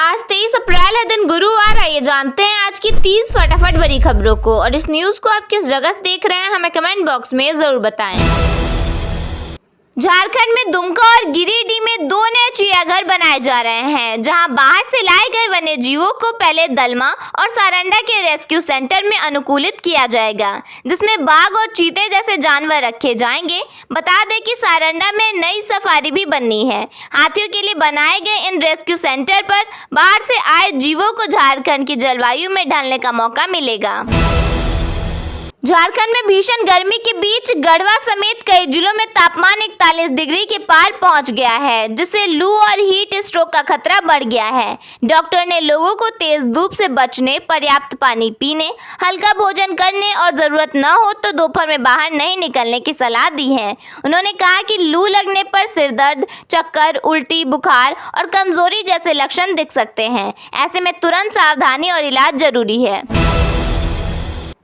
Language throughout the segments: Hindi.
आज 23 अप्रैल है, दिन गुरुवार। आइए जानते हैं आज की 30 फटाफट बड़ी खबरों को। और इस न्यूज को आप किस जगह से देख रहे हैं हमें कमेंट बॉक्स में जरूर बताएं। झारखंड में दुमका और गिरिडीह में 2 नए चिड़ियाघर बनाए जा रहे हैं, जहां बाहर से लाए गए वन्य जीवों को पहले दलमा और सारंडा के रेस्क्यू सेंटर में अनुकूलित किया जाएगा, जिसमें बाघ और चीते जैसे जानवर रखे जाएंगे। बता दें कि सारंडा में नई सफारी भी बननी है। हाथियों के लिए बनाए गए इन रेस्क्यू सेंटर पर बाहर से आए जीवों को झारखंड की जलवायु में ढलने का मौका मिलेगा। झारखंड में भीषण गर्मी के बीच गढ़वा समेत कई जिलों में तापमान 41 डिग्री के पार पहुंच गया है, जिससे लू और हीट स्ट्रोक का खतरा बढ़ गया है। डॉक्टर ने लोगों को तेज धूप से बचने, पर्याप्त पानी पीने, हल्का भोजन करने और जरूरत न हो तो दोपहर में बाहर नहीं निकलने की सलाह दी है। उन्होंने कहा कि लू लगने पर सिर दर्द, चक्कर, उल्टी, बुखार और कमजोरी जैसे लक्षण दिख सकते हैं। ऐसे में तुरंत सावधानी और इलाज जरूरी है।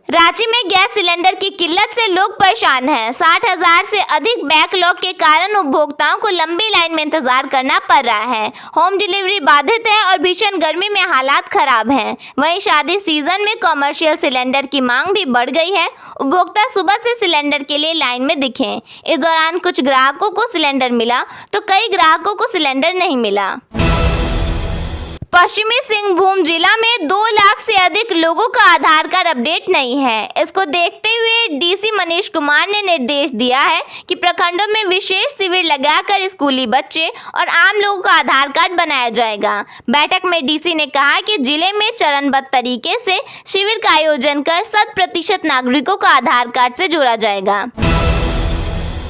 रांची में गैस सिलेंडर की किल्लत से लोग परेशान हैं। 60,000 से अधिक बैकलॉग के कारण उपभोक्ताओं को लंबी लाइन में इंतजार करना पड़ रहा है। होम डिलीवरी बाधित है और भीषण गर्मी में हालात खराब हैं। वहीं शादी सीजन में कॉमर्शियल सिलेंडर की मांग भी बढ़ गई है। उपभोक्ता सुबह से सिलेंडर के लिए लाइन में दिखे। इस दौरान कुछ ग्राहकों को सिलेंडर मिला तो कई ग्राहकों को सिलेंडर नहीं मिला। पश्चिमी सिंहभूम जिला में 2 लाख से अधिक लोगों का आधार कार्ड अपडेट नहीं है। इसको देखते हुए डीसी मनीष कुमार ने निर्देश दिया है कि प्रखंडों में विशेष शिविर लगाकर स्कूली बच्चे और आम लोगों का आधार कार्ड बनाया जाएगा। बैठक में डीसी ने कहा कि जिले में चरणबद्ध तरीके से शिविर का आयोजन कर 100% नागरिकों को आधार कार्ड से जोड़ा जाएगा।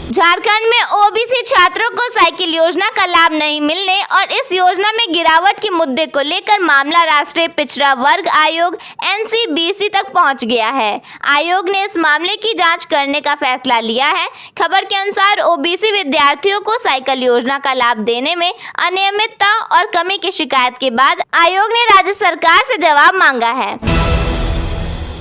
झारखंड में ओबीसी छात्रों को साइकिल योजना का लाभ नहीं मिलने और इस योजना में गिरावट के मुद्दे को लेकर मामला राष्ट्रीय पिछड़ा वर्ग आयोग NCBC तक पहुंच गया है। आयोग ने इस मामले की जांच करने का फैसला लिया है। खबर के अनुसार ओबीसी विद्यार्थियों को साइकिल योजना का लाभ देने में अनियमितता और कमी की शिकायत के बाद आयोग ने राज्य सरकार से जवाब मांगा है।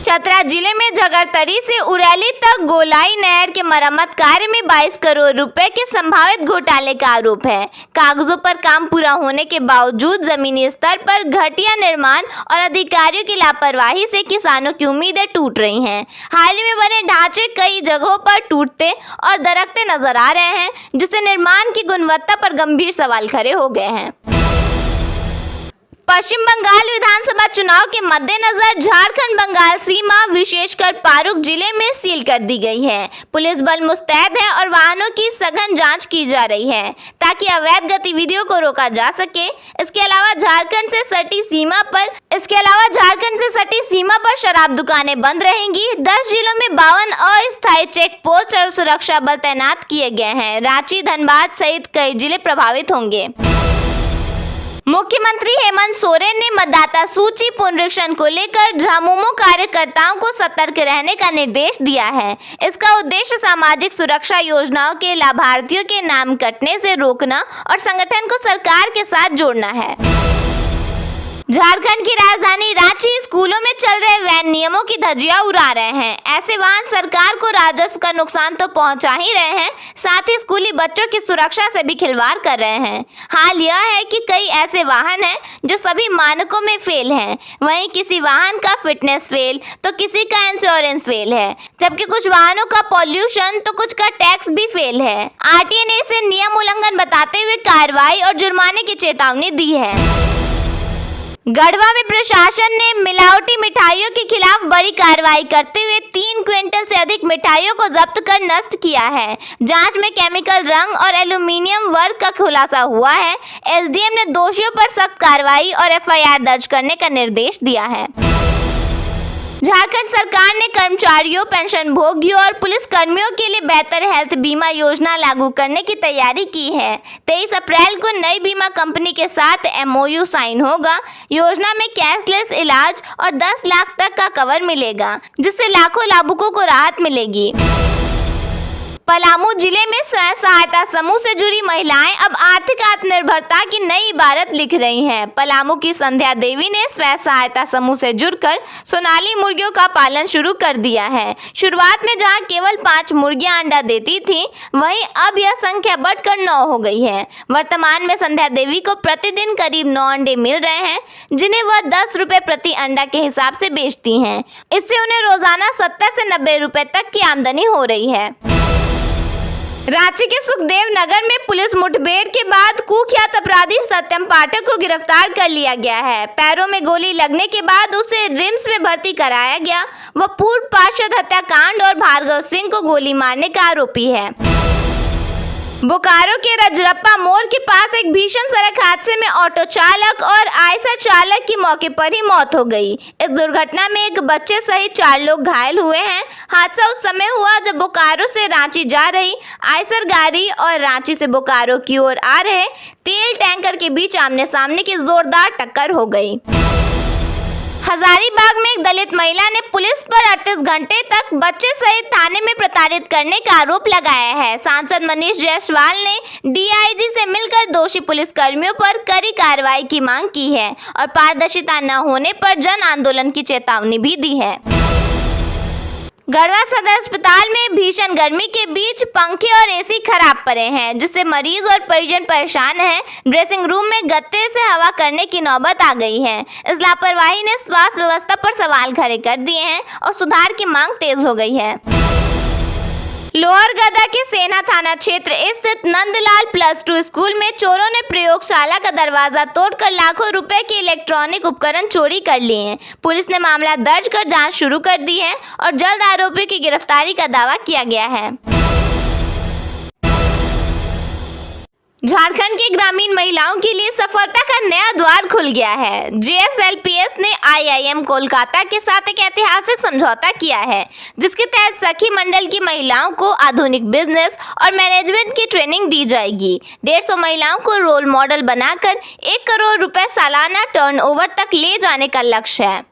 चतरा जिले में झगड़तरी से उरैली तक गोलाई नहर के मरम्मत कार्य में 22 करोड़ रुपए के संभावित घोटाले का आरोप है। कागजों पर काम पूरा होने के बावजूद जमीनी स्तर पर घटिया निर्माण और अधिकारियों की लापरवाही से किसानों की उम्मीदें टूट रही हैं। हाल ही में बने ढांचे कई जगहों पर टूटते और दरकते नजर आ रहे हैं, जिससे निर्माण की गुणवत्ता पर गंभीर सवाल खड़े हो गए हैं। पश्चिम बंगाल विधानसभा चुनाव के मद्देनजर झारखंड बंगाल सीमा विशेषकर पारुक जिले में सील कर दी गई है। पुलिस बल मुस्तैद है और वाहनों की सघन जांच की जा रही है ताकि अवैध गतिविधियों को रोका जा सके। इसके अलावा झारखंड से सटी सीमा पर शराब दुकानें बंद रहेंगी। 10 जिलों में 52 अस्थायी चेक पोस्ट और सुरक्षा बल तैनात किए गए हैं। रांची, धनबाद सहित कई जिले प्रभावित होंगे। मुख्यमंत्री हेमंत सोरेन ने मतदाता सूची पुनरीक्षण को लेकर झामुमो कार्यकर्ताओं को सतर्क रहने का निर्देश दिया है। इसका उद्देश्य सामाजिक सुरक्षा योजनाओं के लाभार्थियों के नाम कटने से रोकना और संगठन को सरकार के साथ जोड़ना है। झारखंड की राजधानी रांची स्कूलों में चल रहे वैन नियमों की धज्जियां उड़ा रहे हैं। ऐसे वाहन सरकार को राजस्व का नुकसान तो पहुंचा ही रहे हैं, साथ ही स्कूली बच्चों की सुरक्षा से भी खिलवाड़ कर रहे हैं। हाल यह है कि कई ऐसे वाहन हैं जो सभी मानकों में फेल हैं। वहीं किसी वाहन का फिटनेस फेल तो किसी का इंश्योरेंस फेल है, जबकि कुछ वाहनों का पॉल्यूशन तो कुछ का टैक्स भी फेल है। आरटीए ने इसे नियम उल्लंघन बताते हुए कार्रवाई और जुर्माने की चेतावनी दी है। गढ़वा में प्रशासन ने मिलावटी मिठाइयों के खिलाफ बड़ी कार्रवाई करते हुए 3 क्विंटल से अधिक मिठाइयों को जब्त कर नष्ट किया है। जांच में केमिकल रंग और एल्यूमिनियम वर्क का खुलासा हुआ है। एसडीएम ने दोषियों पर सख्त कार्रवाई और FIR दर्ज करने का निर्देश दिया है। झारखंड सरकार ने कर्मचारियों, पेंशन भोगियों और पुलिस कर्मियों के लिए बेहतर हेल्थ बीमा योजना लागू करने की तैयारी की है। 23 अप्रैल को नई बीमा कंपनी के साथ MOU साइन होगा। योजना में कैशलेस इलाज और 10 लाख तक का कवर मिलेगा, जिससे लाखों लाभुकों को राहत मिलेगी। पलामू जिले में स्वयं सहायता समूह से जुड़ी महिलाएं अब आर्थिक आत्मनिर्भरता की नई इबारत लिख रही हैं। पलामू की संध्या देवी ने स्वयं सहायता समूह से जुड़कर सोनाली मुर्गियों का पालन शुरू कर दिया है। शुरुआत में जहां केवल 5 मुर्गियां अंडा देती थीं, वहीं अब यह संख्या बढ़कर 9 हो गई है। वर्तमान में संध्या देवी को प्रतिदिन करीब 9 अंडे मिल रहे हैं, जिन्हें वह 10 रुपए प्रति अंडा के हिसाब से बेचती हैं। इससे उन्हें रोजाना 70 से 90 रुपए तक की आमदनी हो रही है। रांची के सुखदेव नगर में पुलिस मुठभेड़ के बाद कुख्यात अपराधी सत्यम पाठक को गिरफ्तार कर लिया गया है। पैरों में गोली लगने के बाद उसे रिम्स में भर्ती कराया गया। वह पूर्व पार्षद हत्याकांड और भार्गव सिंह को गोली मारने का आरोपी है। बोकारो के रजरप्पा मोड़ के पास एक भीषण सड़क हादसे में ऑटो चालक और आयसर चालक की मौके पर ही मौत हो गई। इस दुर्घटना में एक बच्चे सहित 4 लोग घायल हुए हैं। हादसा उस समय हुआ जब बोकारो से रांची जा रही आयसर गाड़ी और रांची से बोकारो की ओर आ रहे तेल टैंकर के बीच आमने सामने की जोरदार टक्कर हो गई। हजारीबाग में एक दलित महिला ने पुलिस पर 38 घंटे तक बच्चे सहित थाने में प्रताड़ित करने का आरोप लगाया है। सांसद मनीष जायसवाल ने डीआईजी से मिलकर दोषी पुलिस कर्मियों पर कड़ी कार्रवाई की मांग की है और पारदर्शिता न होने पर जन आंदोलन की चेतावनी भी दी है। गढ़वा सदर अस्पताल में भीषण गर्मी के बीच पंखे और एसी खराब पड़े हैं, जिससे मरीज और परिजन परेशान हैं। ड्रेसिंग रूम में गत्ते से हवा करने की नौबत आ गई है। इस लापरवाही ने स्वास्थ्य व्यवस्था पर सवाल खड़े कर दिए हैं और सुधार की मांग तेज हो गई है। लोहरदगा के सेना थाना क्षेत्र स्थित नंदलाल +2 स्कूल में चोरों ने प्रयोगशाला का दरवाजा तोड़कर लाखों रुपए के इलेक्ट्रॉनिक उपकरण चोरी कर लिए हैं। पुलिस ने मामला दर्ज कर जांच शुरू कर दी है और जल्द आरोपियों की गिरफ्तारी का दावा किया गया है। झारखंड की ग्रामीण महिलाओं के लिए सफलता का नया द्वार खुल गया है। जेएसएलपीएस ने आईआईएम कोलकाता के साथ एक ऐतिहासिक समझौता किया है, जिसके तहत सखी मंडल की महिलाओं को आधुनिक बिजनेस और मैनेजमेंट की ट्रेनिंग दी जाएगी। 150 महिलाओं को रोल मॉडल बनाकर 1 करोड़ रुपए सालाना टर्नओवर तक ले जाने का लक्ष्य है।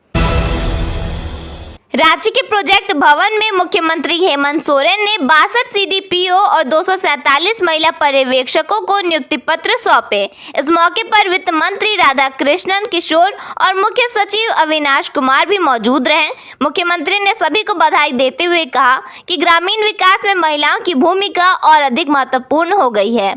रांची के प्रोजेक्ट भवन में मुख्यमंत्री हेमंत सोरेन ने 62 सीडीपीओ और 247 महिला पर्यवेक्षकों को नियुक्ति पत्र सौंपे। इस मौके पर वित्त मंत्री राधाकृष्णन किशोर और मुख्य सचिव अविनाश कुमार भी मौजूद रहे। मुख्यमंत्री ने सभी को बधाई देते हुए कहा कि ग्रामीण विकास में महिलाओं की भूमिका और अधिक महत्वपूर्ण हो गई है।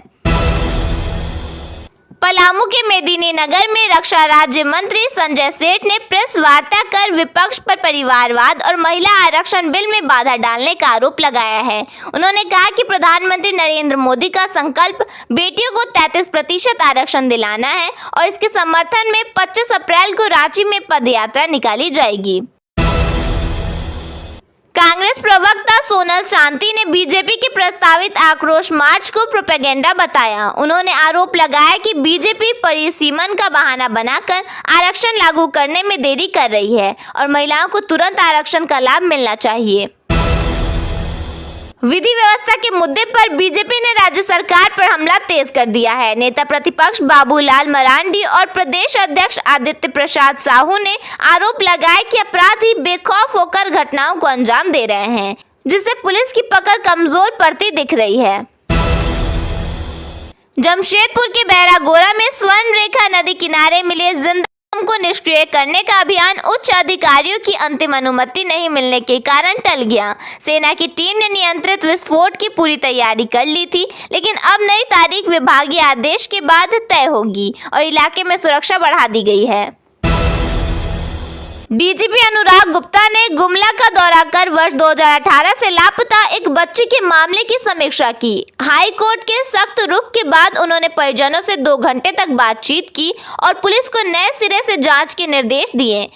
पलामू के मेदिनी नगर में रक्षा राज्य मंत्री संजय सेठ ने प्रेस वार्ता कर विपक्ष पर परिवारवाद और महिला आरक्षण बिल में बाधा डालने का आरोप लगाया है। उन्होंने कहा कि प्रधानमंत्री नरेंद्र मोदी का संकल्प बेटियों को 33% आरक्षण दिलाना है और इसके समर्थन में 25 अप्रैल को रांची में पदयात्रा निकाली जाएगी। कांग्रेस प्रवक्ता सोनल शांति ने बीजेपी के प्रस्तावित आक्रोश मार्च को प्रोपेगेंडा बताया। उन्होंने आरोप लगाया कि बीजेपी परिसीमन का बहाना बनाकर आरक्षण लागू करने में देरी कर रही है और महिलाओं को तुरंत आरक्षण का लाभ मिलना चाहिए। विधि व्यवस्था के मुद्दे पर बीजेपी ने राज्य सरकार पर हमला तेज कर दिया है। नेता प्रतिपक्ष बाबूलाल मरांडी और प्रदेश अध्यक्ष आदित्य प्रसाद साहू ने आरोप लगाया कि अपराधी बेखौफ होकर घटनाओं को अंजाम दे रहे हैं, जिससे पुलिस की पकड़ कमजोर पड़ती दिख रही है। जमशेदपुर के बैरागोरा में स्वर्ण रेखा नदी किनारे मिले जिंदा को निष्क्रिय करने का अभियान उच्च अधिकारियों की अंतिम अनुमति नहीं मिलने के कारण टल गया। सेना की टीम ने नियंत्रित विस्फोट की पूरी तैयारी कर ली थी, लेकिन अब नई तारीख विभागीय आदेश के बाद तय होगी और इलाके में सुरक्षा बढ़ा दी गई है। डीजीपी अनुराग गुप्ता ने गुमला का दौरा कर वर्ष 2018 से लापता एक बच्चे के मामले की समीक्षा की। हाई कोर्ट के सख्त रुख के बाद उन्होंने परिजनों से 2 घंटे तक बातचीत की और पुलिस को नए सिरे से जांच के निर्देश दिए।